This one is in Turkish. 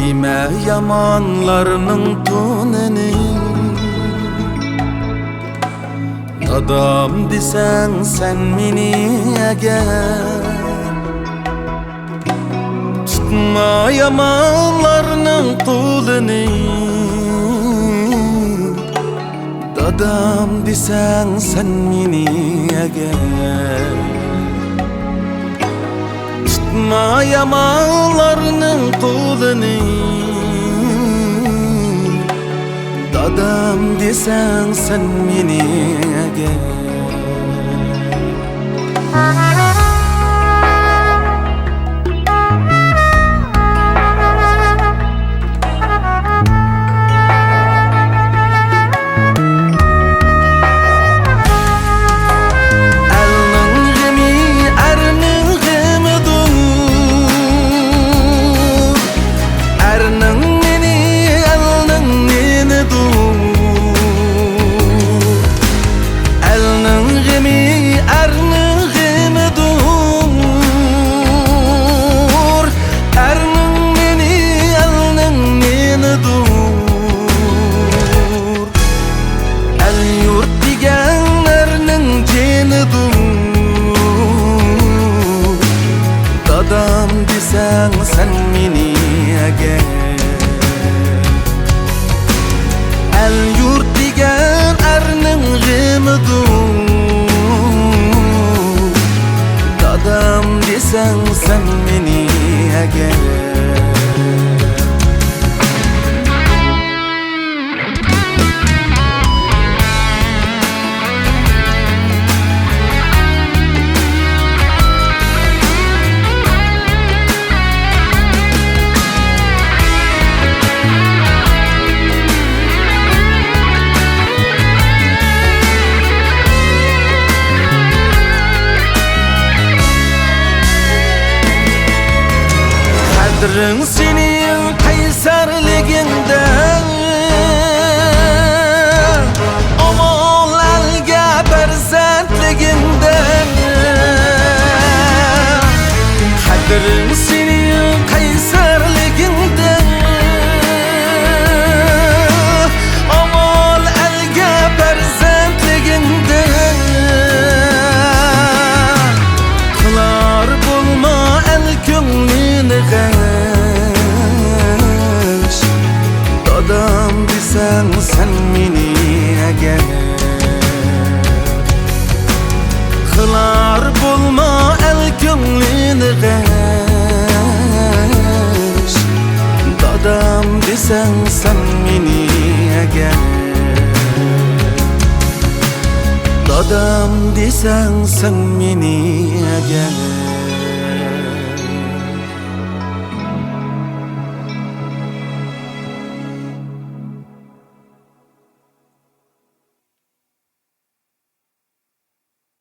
Dime yamanlarının tunini, adam desen sen meni eğer. Tutma yamanlarının kulini, dadam desen sen meni eğer. Tutma yamanlarının kulini, dadam desen sen meni eğer. Dadam desen sen meni eğer. El yurt digen erning g'imidur. Dadam desen sen meni eğer. Kadrin senin kaysarliginden, omol elga berzentliginden. Kadrin senin kaysarliginden, omol elga berzentliginden. Kılar bulma el könlünü gel. Dadam desen sen meni eğer. Kılar bulma el könlünü geç. Dadam desen sen meni eğer. Dadam desen sen meni eğer.